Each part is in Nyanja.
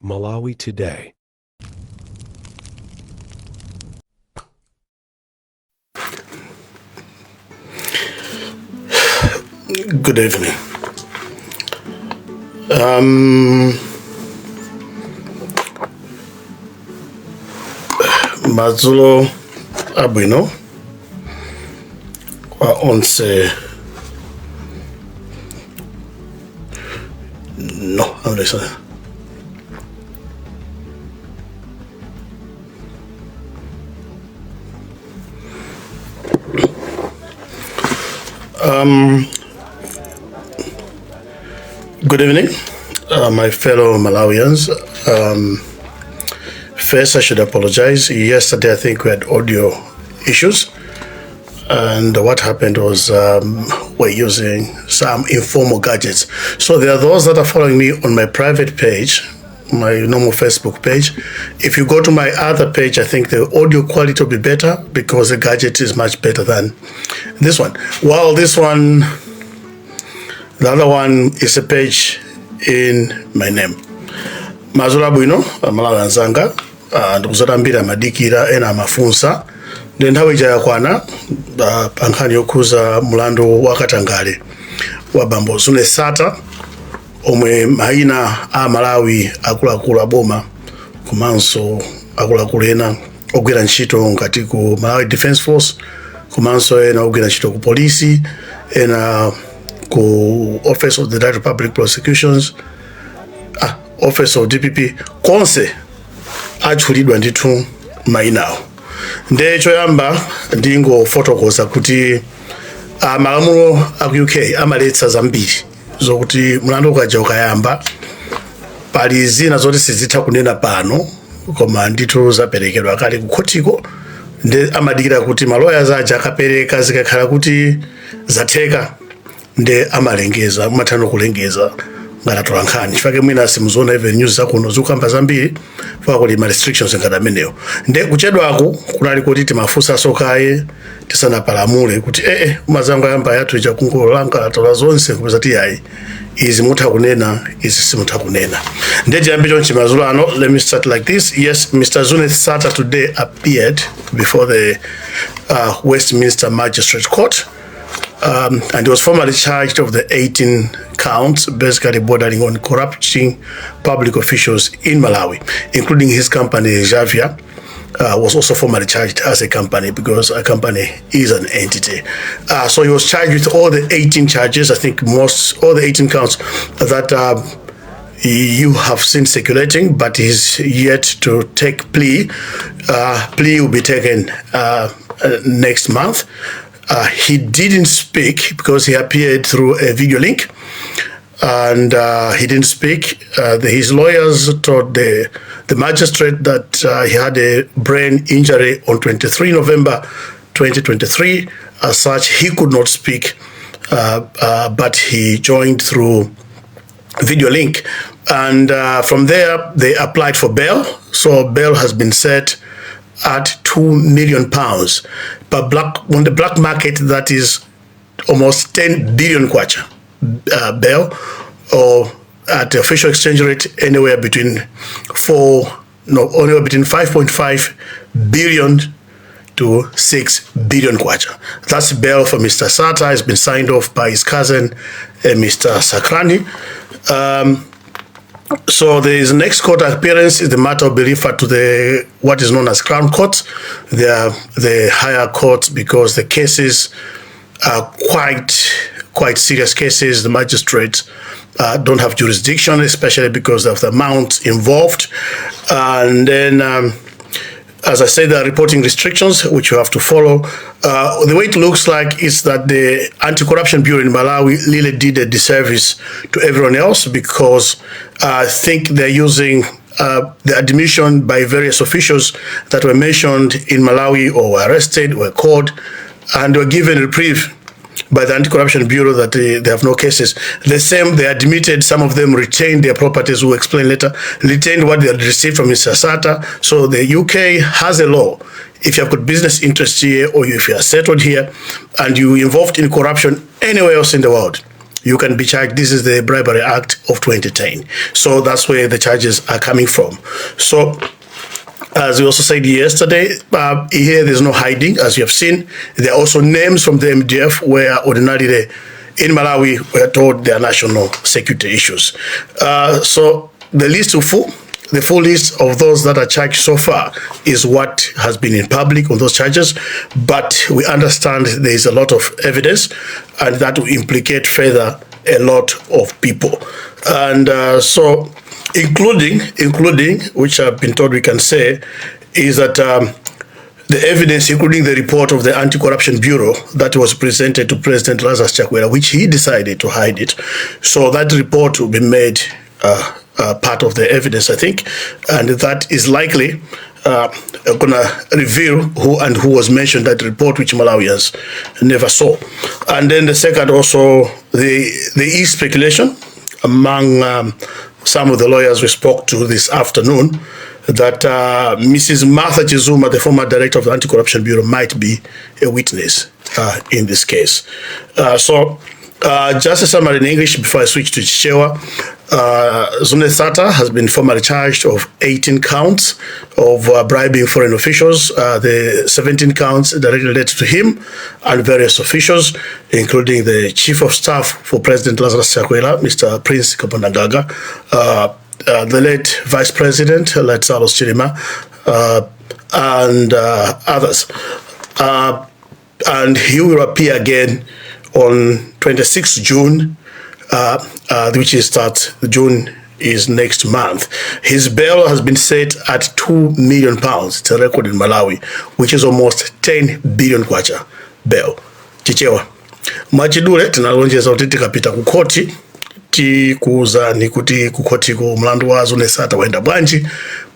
Malawi Today. Good evening. Madzulo abwino kwa onse. No, I'm listening. Good evening, my fellow Malawians. First, I should apologize. Yesterday, I think we had audio issues, and what happened was we're using some informal gadgets. So there are those that are following me on my private page, my normal Facebook page. If you go to my other page, I think the audio quality will be better because the gadget is much better than this one. While this one, the other one is a page in my name. Mazula bwino, Malawi anzanga, ndikuzatambira madikira ena mafunsa. Nthawi yakwana pankhani yokuza mulandu wakatangale wa bambo Zune Sata omwe maina a Malawi akuluakulu aboma komanso akuluakulu ena ogwira ntchito ngati ku Malawi Defence Force komanso ena ogwira ntchito ku polisi ena ku Office of the Director of Public Prosecutions, Office of DPP, konse atchulidwa ndithu mainawo. Nde choyamba ndingofotokoza kuti malamulo aku UK amaletsa zambiri zokuti mlandu ukaja ukayamba pali zina zoti sizitha kunena pano koma ndithu zaperekedwa kale ku khotiko. Nde amadikira kuti maloya aja akapereka zikakhala kuti zatheka nde amalengeza umathano kulengeza ngatola nkhani chifake mwina simuzona even news zakuno zikukamba zambiri fika kuli ma restrictions ngati amenewo. Nde kuchedwako kunali kuti timafunsa sokaye tisanapalamule kuti umazango yamba yathu ija kungolanga tola zonse kupeza tiyayi izi mutha kunena izi simutha kunena. Nde jiyambi chonchi mazulu ano. Let me start like this. Yes, Mr. Zune Sata today appeared before the Westminster Magistrate Court. And he was formally charged of the 18 counts, basically bordering on corrupting public officials in Malawi, including his company, Javia, was also formally charged as a company because a company is an entity. So he was charged with all the 18 charges, I think all the 18 counts that you have seen circulating, but he's yet to take plea. Plea will be taken next month. He didn't speak because he appeared through a video link, and he didn't speak. His lawyers told the magistrate that he had a brain injury on 23 November 2023. As such, he could not speak, but he joined through video link. And from there, they applied for bail. So bail has been set at £2 million. On the black market, that is almost 10 billion kwacha bail, or at the official exchange rate anywhere between 5.5 billion to 6 billion kwacha. That's bail for Mr. Sata. Has been signed off by his cousin, Mr. Sakrani. So the next court appearance is the matter will be referred to what is known as Crown Court. They are the higher court because the cases are quite serious cases. The magistrates don't have jurisdiction, especially because of the amount involved. And then, as I said, there are reporting restrictions which you have to follow. The way it looks like is that the Anti-Corruption Bureau in Malawi really did a disservice to everyone else because I think they're using the admission by various officials that were mentioned in Malawi or were arrested, were caught, and were given reprieve by the Anti-Corruption Bureau that they have no cases. The same, they admitted some of them retained their properties, we'll explain later, retained what they had received from Mr. Sata. So the UK has a law. If you have got business interests here or if you are settled here and you involved in corruption anywhere else in the world, you can be charged. This is the Bribery Act of 2010. So that's where the charges are coming from. So, as we also said yesterday, here there's no hiding, as you have seen. There are also names from the MDF where ordinarily in Malawi we're told there are national security issues. So the full list of those that are charged so far is what has been in public on those charges, but we understand there is a lot of evidence and that will implicate further a lot of people. And so including, which I've been told we can say, is that the evidence, including the report of the Anti-Corruption Bureau that was presented to President Lazarus Chakwera, which he decided to hide it. So that report will be made part of the evidence, I think, and that is likely going to reveal who was mentioned in that report, which Malawians never saw. And then the second also, there is speculation among some of the lawyers we spoke to this afternoon that Mrs. Martha Chizuma, the former director of the Anti-Corruption Bureau, might be a witness in this case. So just a summary in English before I switch to Chichewa. Zunethata has been formally charged of 18 counts of bribing foreign officials. The 17 counts directly related to him and various officials, including the Chief of Staff for President Lazarus Chakwera, Mr. Prince Kabonagaga, the late Vice President, Letsalos Chirima, and others. And he will appear again on 26 June, which is June is next month. His bail has been set at £2 million. It's a record in Malawi, which is almost 10 billion kwacha bail. Chichewa. Mwachidule tinalonjeza kuti tikapita kukoti tikuuza ni kuti kukoti ku mlandu wa Zunethata waenda bwanji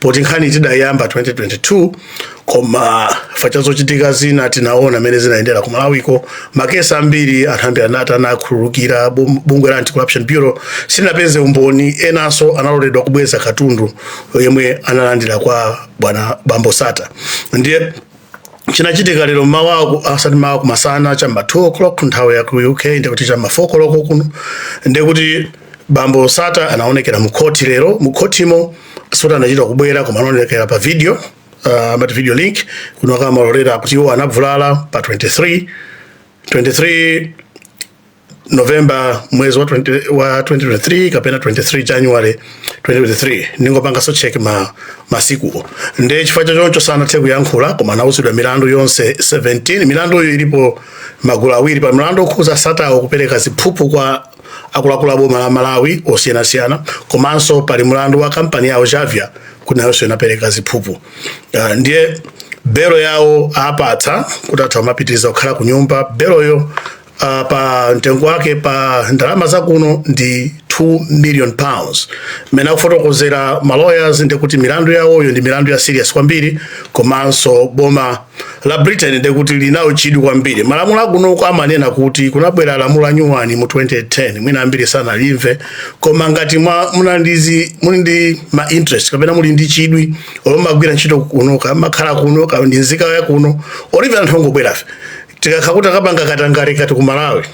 poti nkhani tidayamba 2022 koma fachazo chitika zina tinaona mene zinaendera ku Malawiko makesi ambiri anthambi anatana khululukira bungwe la Anti-Corruption Bureau sinapeze umboni enanso analoledwa kubweza katundu yemwe analandira kwa bwana Bambo Sata. Ndiye chinachitika lero mawa asati mawa kumasana chamba 2 o'clock nthawi ya ku UK ndikuti chamba 4 o'clock kuno ndikuti Bambo Sata anaonekera mukoti lero mukotimo sota anachita kubwera koma anaonekera pa video video link kuno kama malolera kuti iwo anavulala pa 23 November mwezi wa 2023 kapena 23 January 2023 ningopanga so check masiku nde chifukwa choncho sana teku yankhula koma anawuzidwa milandu yonse 17 milandu ilipo magulu awiri pa milandu okhuza Sata kupereka ziphuphu kwa akuluakulu boma la Malawi osiyanasiyana komanso pali mulandu wa kampani yawo Javia kunayonso inapereka ziphuphu. Ndiye belo yawo apatsa kuti atha mapitiriza kukhala ku nyumba. Beloyo pa mtengo wake pa ndalama zakuno ndi £2 million. Mena kufotokozera maloyers ndekuti milandu yawoyo ndi milandu ya serious kwambiri komanso boma la Britain ndekuti linawo chidwi kwambiri. Malamulo akuno amanena kuti kunabwera lamulo la nyuwani mu 2010 mwina ambiri sana limve koma ngati muli ndi ma interest kapena muli ndi chidwi olomagwira ntchito kuno makhala kuno ndi nzika ya kuno olive anthu ngobwerafe tikakhakuti akapanga katangale kati ku Malawi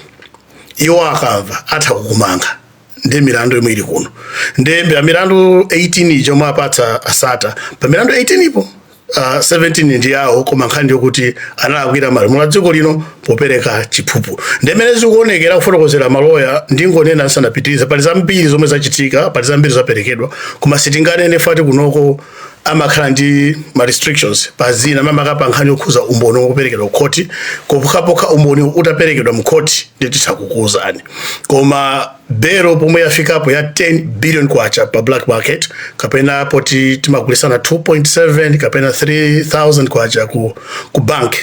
iwo akamva atha kukumanga ndi milandu yomwe ili kuno ndi milandu 18 ijo mwapatsa Sata pa milandu 18 ipo 17 ndi yawo koma nkhani yokuti analakwira malamulo a dziko lino popereka chiphuphu ndemene zikuonekera kufotokozera maloya ndingonena asanapitirize pali zambiri zomwe zachitika pali zambiri zaperekedwa koma sitinganene fati kunoko amakhala ndi ma restrictions pazina mamakapa nkhani yokhuza umboni woperekedwa kukoti kopukapokha umboni utaperekedwa mukoti nditisakukuuzani koma belo pomwe yafikapo ya 10 billion kwacha pa black market kapena poti timagulisana 2.7 kapena 3,000 kwacha ku bank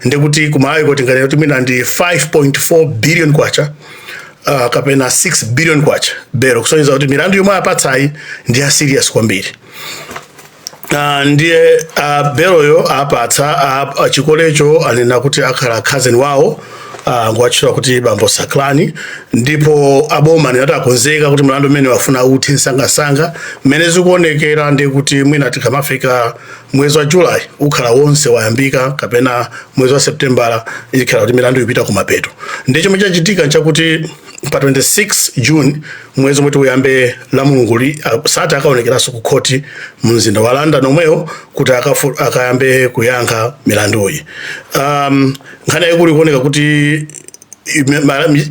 ndekuti kumalawi kuti ngati kuti mina ndi 5.4 billion kwacha kapena 6 billion kwacha belo kusonyeza kuti milandu yomwe apatsayi ndi ya serious kwambiri. Ndiye beloyo apatsa chikolecho anena kuti akhala cousin wawo ngwachira kuti Bambo Saklani ndipo aboma ni atakonzeka kuti mlandu mmene wafuna uthi nsangasanga mmene zikuonekera ndi kuti mwina tikamafika mwezi wa July ukhala wonse wayambika kapena mwezi wa September ikhala kuti milandu ipita kumapeto. Ndicho chomwe chachitika chakuti pa 26 June mwezi omwe uyambe la mulunguli Sata akaonekeranso ku khoti mu mzinda wa London omweyo kuti akayambe kuyankha milanduyi. Nkhani yayikulu ikuoneka kuti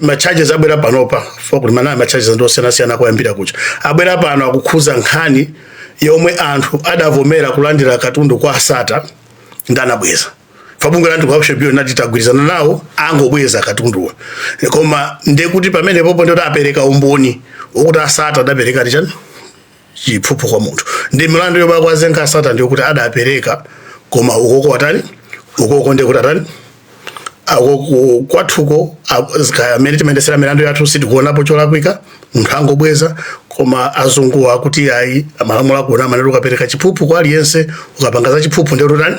ma charges abwera panopa kuti manali ma charges ndosiyana kuyambira kucha abwera pano akukhuza nkhani yomwe anthu adavomera kulandira katundu kwa Sata ndanabweza fabunga landu kwa option bill nati tagwirizana nawo angobweza katunduwa koma ndekuti pamene popo ndo apereka umboni ukuti Sata adapereka ndichani chiphuphu kwa munthu ndi milandu yoba kwazenga Sata ndiyo kuti adapereka koma ukoko watani ukoko ndekuti atani kwathuko amene timendesera milandu yathu sitikuonapo cholakwika munthu angobweza koma azungu akuti ayi amalamulo akuona maneno ukapereka chiphuphu kwa aliyense ukapangaza chiphuphu ndero tani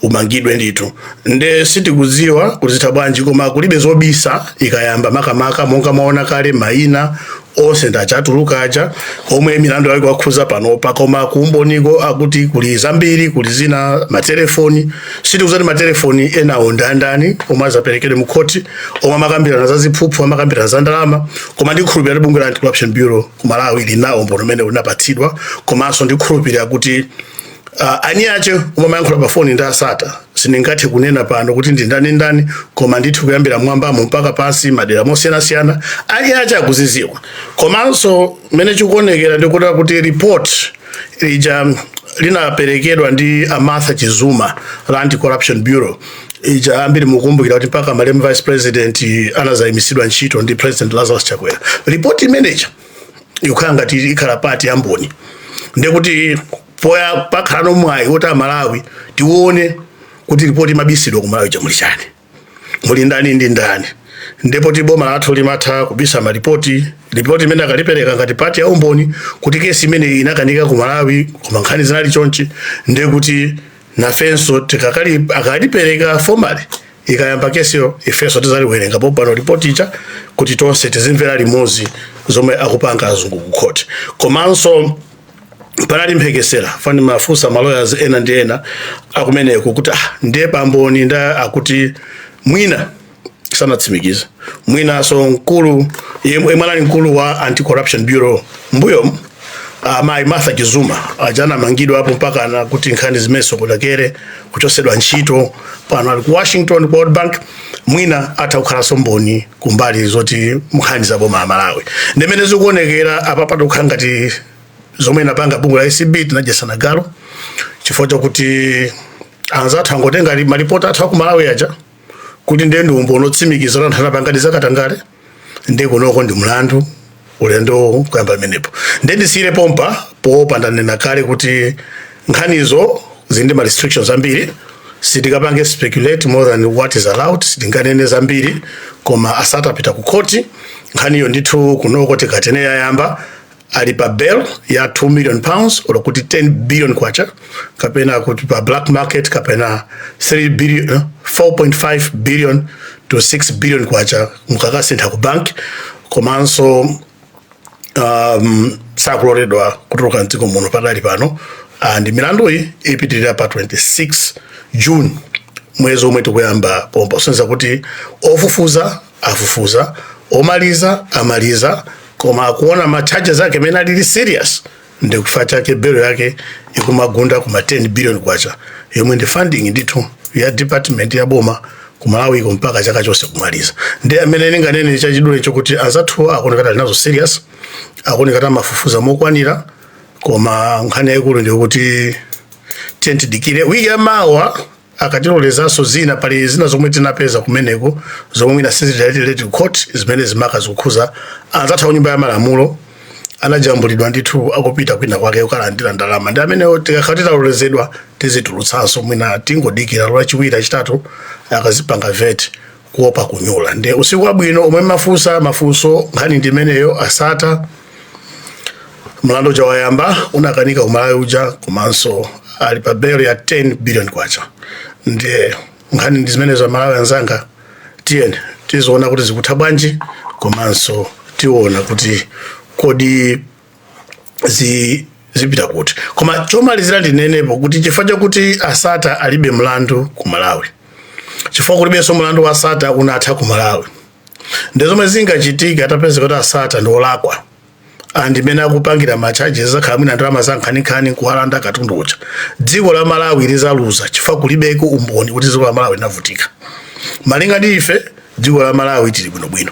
umangidwe ndithu nde sitikudziwa kuti zitabwanji koma kulibe zobisa ikayamba makamaka monga maona kale maina onse ndachatuluka aja omwe milandu yake wakhuza panopa koma kumboniko akuti kuli zambiri kuli zina matelefoni sitikuzati matelefoni enawo ndandani omwe azaperekedwe mu khoti omwe amakambirana za ziphuphu amakambirana za ndalama koma ndikhulupirira bungwe la Anti-Corruption Bureau ku Malawi linawo mbono umene unapatsidwa komanso ndikhulupirira kuti ani ache omwe amayankhula pa foni ndi Sata sindingathe kunena pano kuti ndi ndani koma ndithu kuyambira mwambamo mpaka pansi madera mosiyanasiyana ani ache akuziziwa komanso mene chikuonekera ndikuti kuti report ija linaperekedwa ndi Martha Chizuma la Anti-Corruption Bureau ija ambiri mukumbukira kuti mpaka malemu vice president anazayimisidwa ntchito ndi president Lazarus Chakwera report imeneja ikukhala ngati ikhala pati yamboni ndekuti poya pakhala nomwayi woti Malawi tione kuti ripoti mabisidwa ku Malawi chamuli chani muli ndani ndi ndani ndipo boma lathu limatha kubisa maripoti imene akalipereka ngati pati ya umboni kuti kesi imene inakanika ku Malawi koma nkhani zinali chonchi ndekuti nafenso akalipereka formally ikayamba kesiyo ifenso tizaliwerenga popano ripoti icha kuti tonse tizimvera limodzi zomwe akupanga azungu ku khoti komanso panali mphekesera fani mafusa maloyers ena ndi ena akumeneko kuti ndiye pamboni nda akuti mwina sanatsimikiza mwina so mkulu yemwe ali mkulu wa Anti-Corruption Bureau mbuyo Martha Chizuma ajana mangidwa hapo mpaka na kuti nkhani zimeso kudakere kuchosedwa ntchito pano ali ku Washington World Bank mwina atakhala somboni kumbali zoti nkhani za boma la Malawi ndemene zikuonekera apa patukhala ngati zomwe napanga bungu la ACB tinajesana galo chifukwa chokuti anzathu angotenga maripoti athu ku Malawi aja kuti ndiye ndi unotsimikiza kuti anthu anapanga zakatangale ndiye kunoko ndi mlandu ulendo kuyamba menepo ndisire pompa poopa ndanena kale kuti nkhanizo zindi ma restrictions ambiri sitikapange speculate more than what is allowed sitinganene zambiri koma Asata apita ku khoti nkhaniyo ndithu kunoko tikatene yayamba ali pa bail ya 2 million pounds olokuti 10 billion kwacha kapena kuti pa black market kapena 4.5 billion to 6 billion kwacha mukakasintha ku bank komanso sakuloledwa kutuluka mdziko muno padali pano ndi milanduyi ipitirira pa 26 June mwezi omwe tikuyamba pompa sonza kuti ofufuza afufuza omaliza amaliza koma kuona ma charges zake mena ali serious ndi kufa chake belo yake ikumagunda kuma 10 billion kwacha yomwe ndi funding ndithu ya department ya boma ku Malawi mpaka chaka chose kumaliza ndi amene ninganene chachidule chokuti azathu akuonekata linazo serious akuonekata mafufuza mokwanira koma nkhani yaikulu ndi kuti tentidikire wiki yamawa akatilolezaso zina pali zina zomwe tinapeza kumeneko zomwe mwina sizitaleted court zimene zimaka zikukhuza anzathu nyumba ya malamulo anajambulidwa ndithu akupita kwina kwake ukalandira ndalama ndi amene tikakhatira lolezedwa tizitulutsanso mwina tingodikira lwachiwiri achitatu akazipanga vet kuopa kunyula ndi usiku wabwino omwe mafunso nkhani ndimeneyo Asata mlando jawayamba unakanika ku Malawi uja komanso ali pa bail ya 10 billion kwacha ndi nkhani ndizimene za Malawi anzanga tiyeni tizoona kuti zikutha bwanji komanso tiona kuti kodi zipita kuti koma chomalizira ndinenepo kuti chifukwa kuti Asata alibe mlandu ku Malawi chifukwa kulibenso mlandu wa Asata unatha ku Malawi ndezomwe zingachitika atapeza kuti asata ndolakwa andimene akupangira macharges akhala mwina ndalama za nkhanikhani kuwalanda katundu uja, dziko la Malawi lizaluza chifukwa kulibeko umboni kuti dziko la Malawi linavutika. Malinga ndi ife dziko la Malawi tili bwinobwino,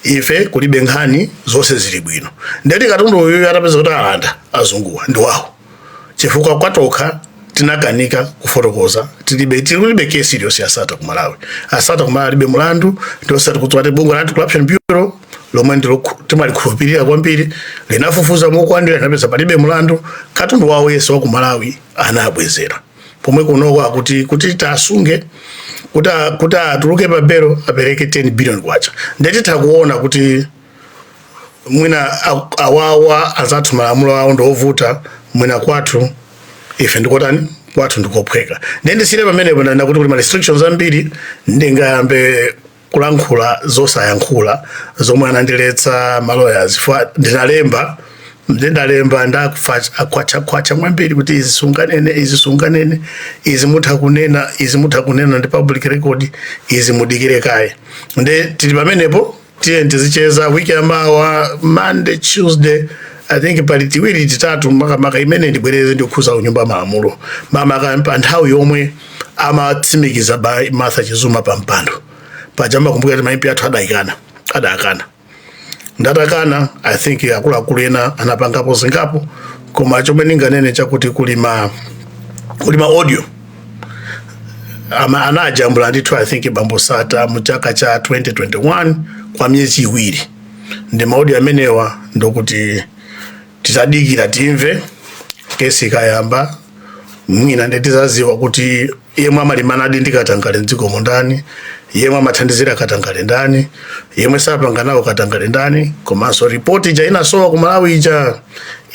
ife kulibe nkhani zonse zili bwino, ndeti katundu uyu atapeza kuti alanda azunguwa ndi wawo chifukwa kwatokha tinakanika kufotokoza tilibe kesi iliyonse yasata ku Malawi. Asata ku Malawi alibe mulandu, ndiosati kutswate bungwe la Anti-Corruption Bureau lomwe ndilo timalikhulupirira kwambiri linafufuza mokwandira linapeza palibe mulandu, katundu wawo yense wa ku Malawi anabwezera pomwe kunoko kuti tasunge kuti atuluke pa belo apereke 10 billion kwacha. Ndeti takuona kuti mwina awawa azathu malamulo awo ndovuta, mwina kwathu ife ndikotani kwathu ndikophweka. Ndendisire pamenepo ndanda kuti ma restrictions ambiri ndingayambe kulankhula zosayankhula zomwe anandiletsa maloyers fa ndinalemba ndakufacha mwambiri kuti izisunganene izi mutha kunena ndi public record, izi mudikire kaye. Nde tili pamenepo tiye tizicheza wiki yamawa Monday, Tuesday, I think pali tiwiri titatu maka imene ndibwereze ndikukhuza unyumba malamulo maka nthawi yomwe amatsimikiza ba Martha Chizuma pa mpando pajamba kumbuka kuti MP athu adakana ndatakana. I think akuluakulu ena anapangapo zingapo, koma chomwe ninganene chakuti kulima audio anajambula ndithu I think bambosata mu chaka cha 2021 kwa myezi iwiri. Ndi audio amenewa ndokuti titadikira timve kesi kayamba mwina ndetizaziwa kuti yemwe amalimana adi ndikatangale mdziko mondani, yemwe amathandizira katangale ndani, yemwe sapanga nawo katangale ndani, komanso ripoti ija inasowa ku Malawi ija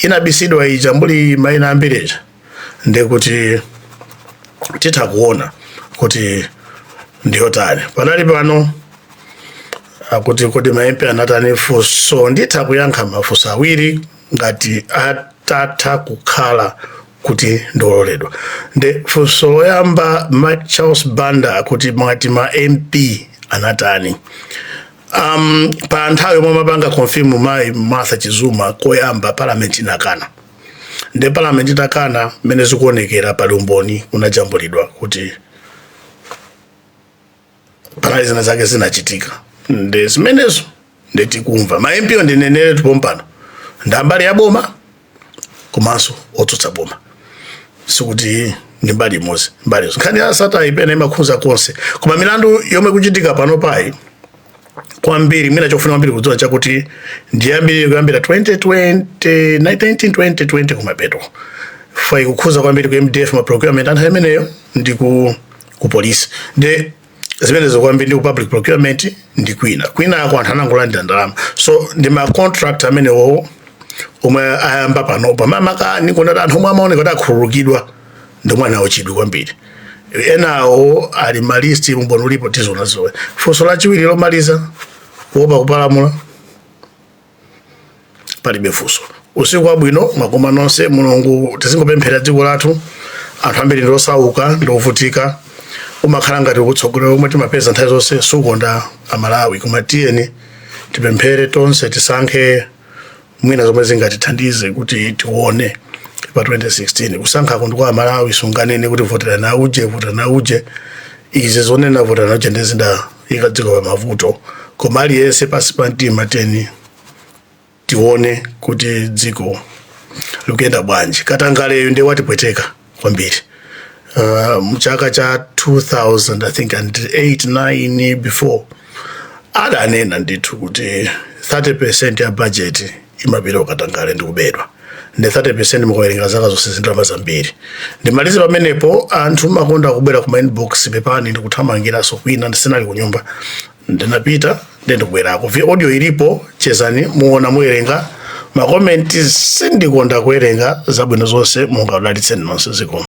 inabisidwa ija mbuli maina ambireja. Ndekuti titakuona kuti ndiyotani panali pano kuti maempe anatani funso nditha kuyankha mafunso awiri ngati atatha kukhala kuti ndololedwa. Nde funso loyamba Mike Charles Banda kuti mwati ma MP anatani pa nthawi yomwe mapanga confirm mai Martha Chizuma koyamba parliament inakana. Nde parliament itakana mene zikuonekera pali umboni unajambulidwa kuti panali zina zake zinachitika. Nde zimenezo ndetikumva ma MP ndinenere tupompano ndambali ya boma komanso otsutsa boma sikuti ndi mbali imodzi nkhani asata ipene imakhuza konse, koma milandu yomwe kuchitika pano pai kwambiri mwina chofuna kwambiri kudziwa chakuti ndiyambiri kuyambira 1920 kumapeto fai kukhuza kwambiri ku MDF ma procurement anthu ameneyo ndi ku police. Nde zimenezo kwambiri ndi ku public procurement ndi kwina ako anthu anangolandira ndalama, so ndi ma contract amenewo omwe ayamba pano pamamaka nikona anthu omwe amaoneka kuti akhululukidwa ndi mwana ochidwi kwambiri. Enawo ali malisti mbono ulipo tizona zowe. Funso lachiwiri lomaliza kuopa kupalamula palibe funso. Usiku wabwino makoma nonse, Mulungu tizingopemphera dziko lathu, anthu ambiri ndosauka ndovutika umakhala ngati kutsogolera omwe timapeza nthawi zonse sukonda Amalawi, koma tiyeni tipemphere tonse tisankhe mwina zomwe zingatithandize kuti tione pa 2016 kusankha kundu kwa Malawi sunganene kuti votera na uje izi zonena votera na uje ndezinda ikadziko pa mavuto, koma aliyense pasi pa mtima tione kuti dziko likuyenda bwanji. Katangaleyo ndi watipweteka kwambiri. Mchaka cha 2000 I think and 8-9 before adanena ndithu kuti 30% ya budget imapita Katangale ndi kubedwa, ndi 30% mukawerenga zaka zonse zindalama zambiri. Ndimalize pamenepo anthu makonda kubwera ku inbox pepani ndikuthamangira so kwina ndisinali kunyumba ndinapita ndikubwerako. Audio ilipo chezani muona muwerenga ma comments sindikonda kuwerenga zabwino zonse mungadalitse nonse ziko.